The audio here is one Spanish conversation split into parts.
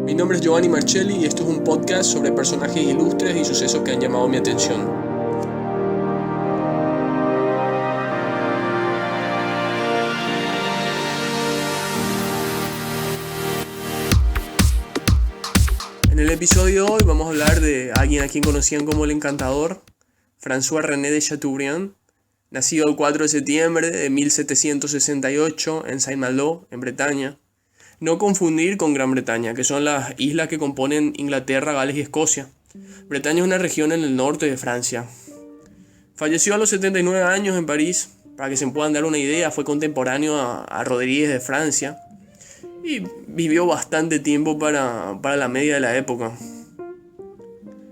Mi nombre es Giovanni Marcelli y esto es un podcast sobre personajes ilustres y sucesos que han llamado mi atención. En el episodio de hoy vamos a hablar de alguien a quien conocían como el Encantador, François-René de Chateaubriand, nacido el 4 de septiembre de 1768 en Saint-Malo, en Bretaña. No confundir con Gran Bretaña, que son las islas que componen Inglaterra, Gales y Escocia. Bretaña es una región en el norte de Francia. Falleció a los 79 años en París. Para que se puedan dar una idea, fue contemporáneo a Rodríguez de Francia y vivió bastante tiempo para la media de la época.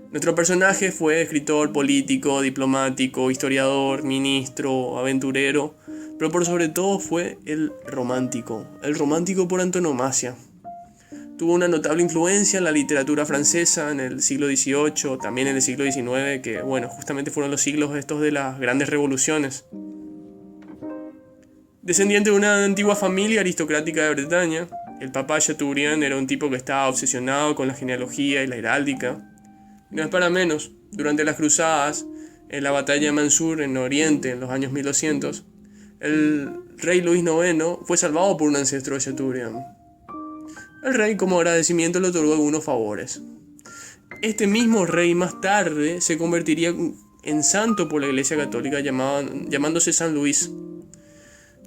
Nuestro personaje fue escritor, político, diplomático, historiador, ministro, aventurero, pero por sobre todo fue el romántico por antonomasia. Tuvo una notable influencia en la literatura francesa en el siglo XVIII, también en el siglo XIX, que justamente fueron los siglos estos de las grandes revoluciones. Descendiente de una antigua familia aristocrática de Bretaña, el papá Chateaubriand era un tipo que estaba obsesionado con la genealogía y la heráldica. No es para menos, durante las cruzadas, en la batalla de Mansur en Oriente, en los años 1200, el rey Luis IX fue salvado por un ancestro de Chateaubriand. El rey, como agradecimiento, le otorgó algunos favores. Este mismo rey más tarde se convertiría en santo por la Iglesia Católica llamándose San Luis.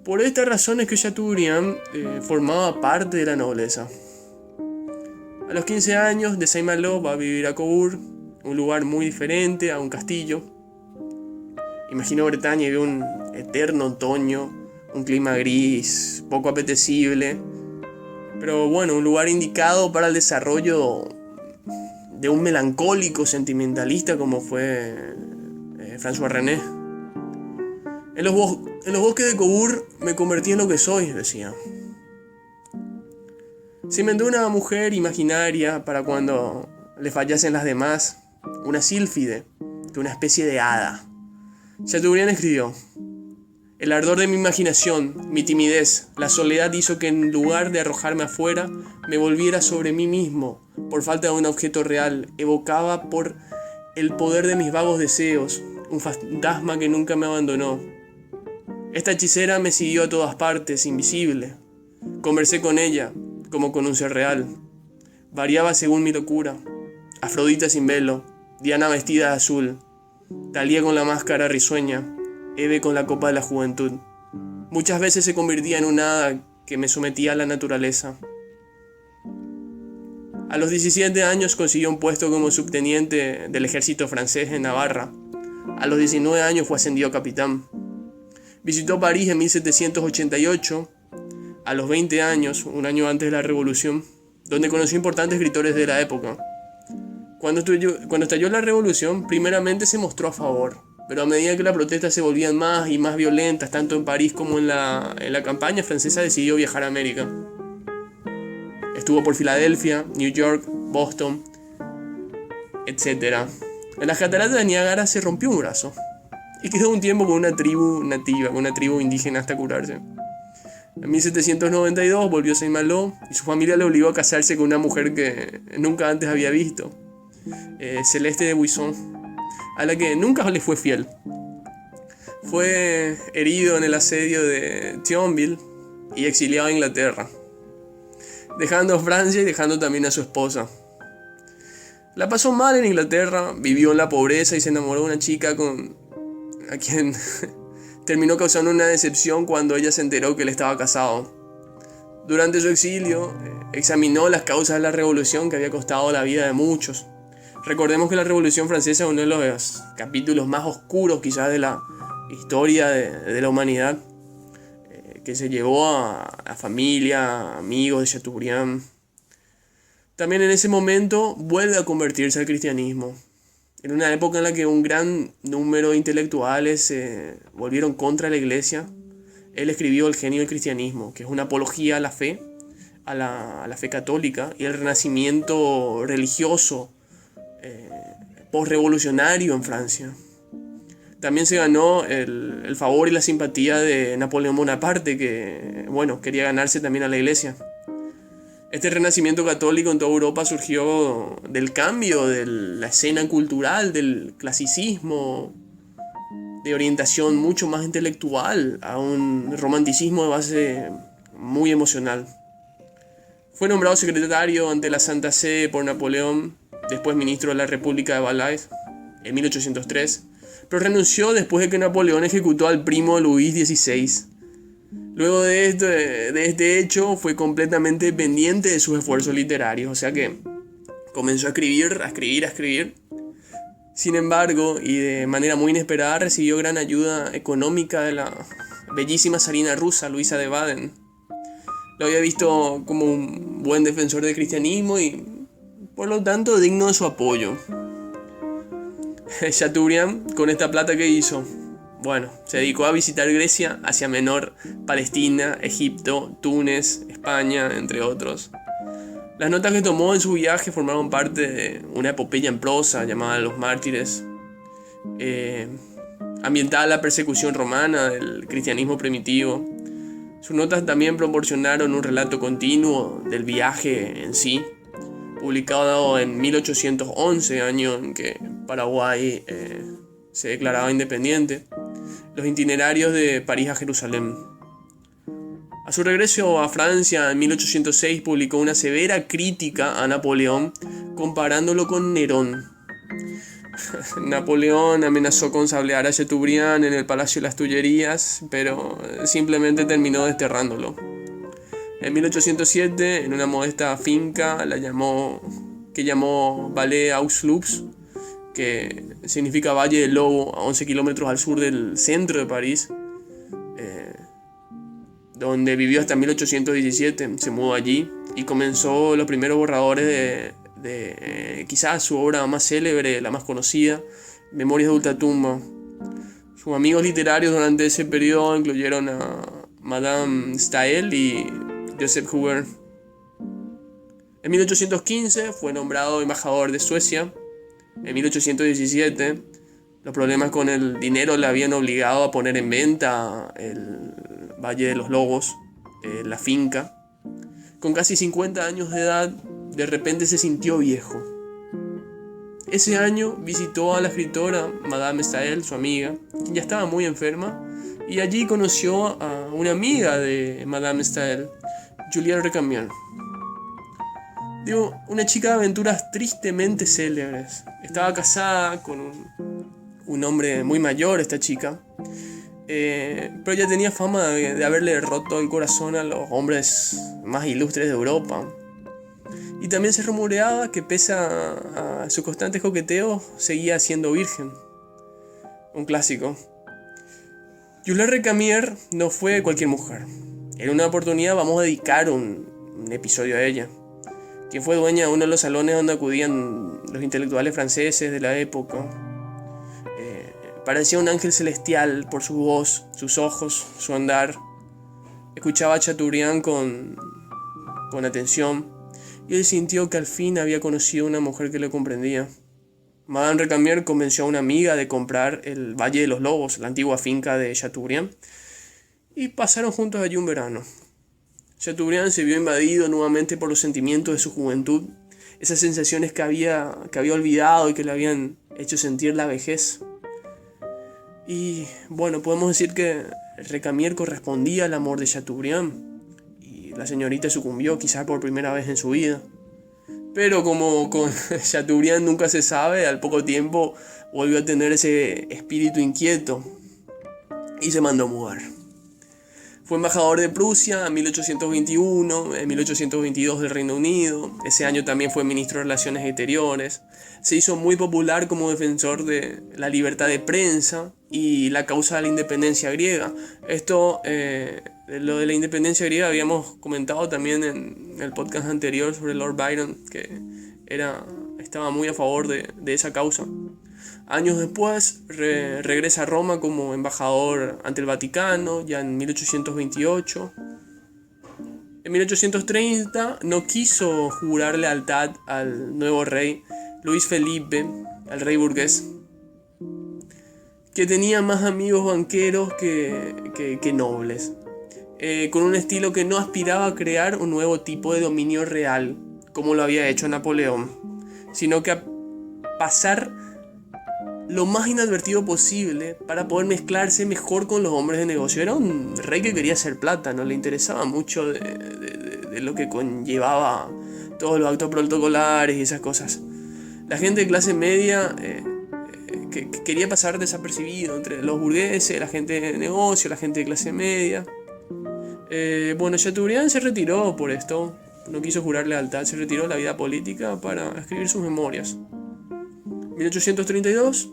Por esta razón es que Chateaubriand formaba parte de la nobleza. A los 15 años de Saint-Malo va a vivir a Cobourg, un lugar muy diferente a un castillo. Imagino Bretaña y ve un eterno otoño, un clima gris, poco apetecible, pero un lugar indicado para el desarrollo de un melancólico sentimentalista como fue François-René. En los bosques de Cobourg me convertí en lo que soy, decía. Se inventó una mujer imaginaria para cuando le fallasen las demás, una sílfide, una especie de hada. Chateaubriand escribió: el ardor de mi imaginación, mi timidez, la soledad hizo que en lugar de arrojarme afuera, me volviera sobre mí mismo, por falta de un objeto real, evocaba por el poder de mis vagos deseos, un fantasma que nunca me abandonó. Esta hechicera me siguió a todas partes, invisible. Conversé con ella, como con un ser real. Variaba según mi locura. Afrodita sin velo, Diana vestida de azul, Talía con la máscara risueña, Hebe con la copa de la juventud. Muchas veces se convertía en una hada que me sometía a la naturaleza. A los 17 años consiguió un puesto como subteniente del ejército francés en Navarra. A los 19 años fue ascendido a capitán. Visitó París en 1788, a los 20 años, un año antes de la Revolución, donde conoció importantes escritores de la época. Cuando estalló la Revolución, primeramente se mostró a favor, pero a medida que las protestas se volvían más y más violentas, tanto en París como en la campaña francesa, decidió viajar a América. Estuvo por Filadelfia, New York, Boston, etc. En las cataratas de Niágara se rompió un brazo y quedó un tiempo con una tribu nativa, con una tribu indígena hasta curarse. En 1792 volvió a Saint-Malo y su familia le obligó a casarse con una mujer que nunca antes había visto, Celeste de Buisson, a la que nunca le fue fiel. Fue herido en el asedio de Thionville y exiliado a Inglaterra, dejando a Francia y dejando también a su esposa. La pasó mal en Inglaterra, vivió en la pobreza y se enamoró de una chica a quien terminó causando una decepción cuando ella se enteró que él estaba casado. Durante su exilio, examinó las causas de la revolución que había costado la vida de muchos. Recordemos que la Revolución Francesa es uno de los capítulos más oscuros quizás de la historia de la humanidad, que se llevó a familia, amigos de Chateaubriand. También en ese momento vuelve a convertirse al cristianismo. En una época en la que un gran número de intelectuales se volvieron contra la iglesia, él escribió El genio del cristianismo, que es una apología a la fe, a la fe católica y el renacimiento religioso postrevolucionario en Francia. También se ganó el favor y la simpatía de Napoleón Bonaparte, que quería ganarse también a la iglesia. Este renacimiento católico en toda Europa surgió del cambio de la escena cultural, del clasicismo, de orientación mucho más intelectual, a un romanticismo de base muy emocional. Fue nombrado secretario ante la Santa Sede por Napoleón, después ministro de la República de Valais en 1803, pero renunció después de que Napoleón ejecutó al primo Luis XVI. Luego de este hecho fue completamente dependiente de sus esfuerzos literarios, o sea que comenzó a escribir. Sin embargo, y de manera muy inesperada, recibió gran ayuda económica de la bellísima zarina rusa Luisa de Baden. Lo había visto como un buen defensor del cristianismo y, por lo tanto, digno de su apoyo. Chateaubriand, con esta plata que hizo, bueno, se dedicó a visitar Grecia, Asia Menor, Palestina, Egipto, Túnez, España, entre otros. Las notas que tomó en su viaje formaron parte de una epopeya en prosa llamada Los Mártires, ambientada a la persecución romana del cristianismo primitivo. Sus notas también proporcionaron un relato continuo del viaje en sí, publicado en 1811, año en que Paraguay se declaraba independiente, los itinerarios de París a Jerusalén. A su regreso a Francia en 1806 publicó una severa crítica a Napoleón comparándolo con Nerón. Napoleón amenazó con sablear a Chateaubriand en el Palacio de las Tullerías, pero simplemente terminó desterrándolo. En 1807, en una modesta finca que llamó Vallée aux Loups, que significa Valle del Lobo, a 11 kilómetros al sur del centro de París, donde vivió hasta 1817, se mudó allí y comenzó los primeros borradores de quizás su obra más célebre, la más conocida, Memorias de Ultratumba. Sus amigos literarios durante ese periodo incluyeron a Madame Staël y Joseph Huber. En 1815 fue nombrado embajador de Suecia. En 1817 los problemas con el dinero le habían obligado a poner en venta el Valle de los Lobos, la finca. Con casi 50 años de edad, de repente se sintió viejo. Ese año visitó a la escritora Madame Staël, su amiga, quien ya estaba muy enferma, y allí conoció a una amiga de Madame Staël, Juliette Recamier. Una chica de aventuras tristemente célebres. Estaba casada con un hombre muy mayor, esta chica, pero ella tenía fama de haberle roto el corazón a los hombres más ilustres de Europa. Y también se rumoreaba que, pese a sus constantes coqueteos, seguía siendo virgen. Un clásico. Juliette Recamier no fue cualquier mujer. En una oportunidad vamos a dedicar un episodio a ella, quien fue dueña de uno de los salones donde acudían los intelectuales franceses de la época. Parecía un ángel celestial por su voz, sus ojos, su andar. Escuchaba a Chateaubriand con atención, y él sintió que al fin había conocido una mujer que le comprendía. Madame Recamier convenció a una amiga de comprar el Valle de los Lobos, la antigua finca de Chateaubriand, y pasaron juntos allí un verano. Chateaubriand se vio invadido nuevamente por los sentimientos de su juventud, esas sensaciones que había olvidado y que le habían hecho sentir la vejez. Y bueno, podemos decir que Recamier correspondía al amor de Chateaubriand, y la señorita sucumbió quizás por primera vez en su vida. Pero como con Chateaubriand nunca se sabe, al poco tiempo volvió a tener ese espíritu inquieto y se mandó a mudar. Fue embajador de Prusia en 1821, en 1822 del Reino Unido. Ese año también fue ministro de Relaciones Exteriores. Se hizo muy popular como defensor de la libertad de prensa y la causa de la independencia griega. Lo de la independencia griega habíamos comentado también en el podcast anterior sobre Lord Byron, que estaba muy a favor de esa causa. Años después regresa a Roma como embajador ante el Vaticano, ya en 1828. En 1830 no quiso jurar lealtad al nuevo rey Luis Felipe, al rey burgués, que tenía más amigos banqueros que nobles. con un estilo que no aspiraba a crear un nuevo tipo de dominio real, como lo había hecho Napoleón, sino que a pasar lo más inadvertido posible para poder mezclarse mejor con los hombres de negocio. Era un rey que quería hacer plata, no le interesaba mucho de lo que conllevaba todos los actos protocolares y esas cosas. La gente de clase media que quería pasar desapercibido entre los burgueses, la gente de negocio, la gente de clase media. Bueno, Chateaubriand se retiró por esto, no quiso jurar lealtad, se retiró de la vida política para escribir sus memorias. 1832,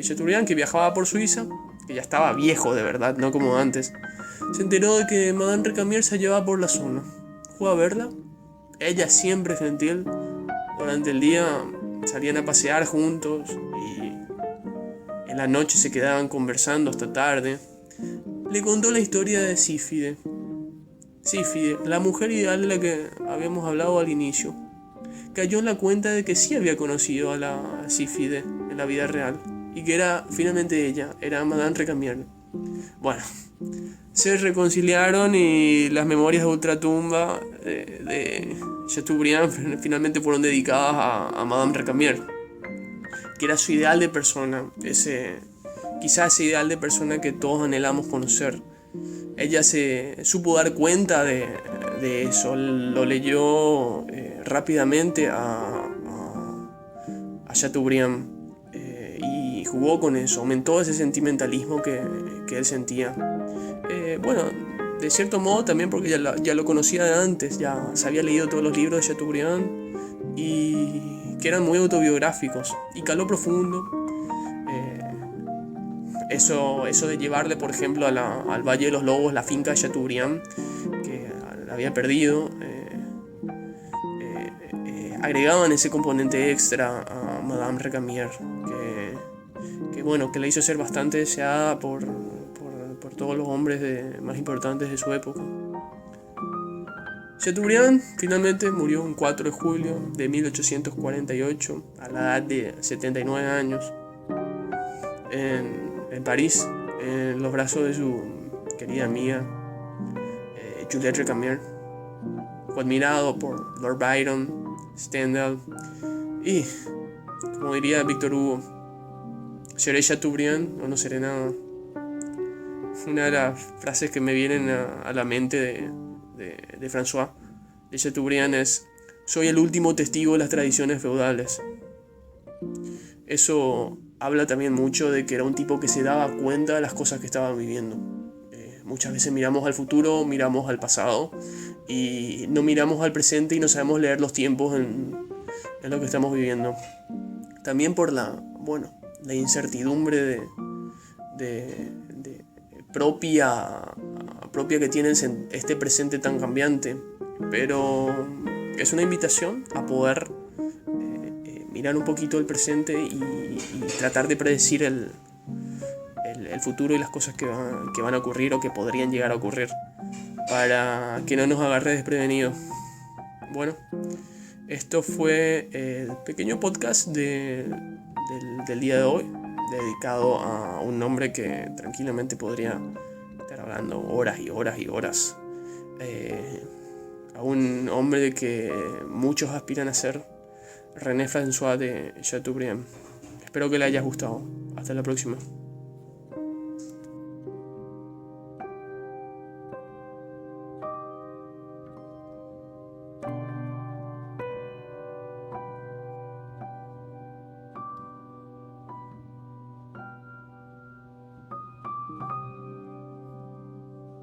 Chateaubriand, que viajaba por Suiza, que ya estaba viejo de verdad, no como antes, se enteró de que Madame Recamier se llevaba por la zona. Fue a verla, ella siempre gentil, durante el día salían a pasear juntos y en la noche se quedaban conversando hasta tarde. Le contó la historia de Sífide. Sífide, la mujer ideal de la que habíamos hablado al inicio, cayó en la cuenta de que sí había conocido a la Sífide en la vida real y que era finalmente ella, era Madame Recamier. Bueno, se reconciliaron y las memorias de ultratumba de Chateaubriand finalmente fueron dedicadas a Madame Recamier, que era su ideal de persona, quizás ese ideal de persona que todos anhelamos conocer. Ella se supo dar cuenta de eso, lo leyó rápidamente a Chateaubriand y jugó con eso, aumentó ese sentimentalismo que él sentía. Bueno, de cierto modo también porque ya lo conocía de antes, ya se había leído todos los libros de Chateaubriand y que eran muy autobiográficos y caló profundo. Eso de llevarle, por ejemplo, al Valle de los Lobos, la finca de Chateaubriand, que la había perdido, agregaban ese componente extra a Madame Recamier, que le hizo ser bastante deseada por todos los hombres más importantes de su época. Chateaubriand finalmente murió el 4 de julio de 1848 a la edad de 79 años en París, en los brazos de su querida amiga Juliette Recamier. Fue admirado por Lord Byron, Stendhal y, como diría Victor Hugo, seré Chateaubriand o no seré nada. Una de las frases que me vienen a la mente de François de Chateaubriand es: soy el último testigo de las tradiciones feudales. Eso habla también mucho de que era un tipo que se daba cuenta de las cosas que estaba viviendo. Muchas veces miramos al futuro, miramos al pasado y no miramos al presente y no sabemos leer los tiempos en lo que estamos viviendo. También por la incertidumbre propia que tiene este presente tan cambiante. Pero es una invitación a poder mirar un poquito el presente y tratar de predecir el futuro y las cosas que van a ocurrir o que podrían llegar a ocurrir, para que no nos agarre desprevenidos. Bueno, esto fue el pequeño podcast del día de hoy, dedicado a un hombre que tranquilamente podría estar hablando horas y horas y horas, a un hombre de que muchos aspiran a ser, René François de Chateaubriand. Espero que le haya gustado. Hasta la próxima.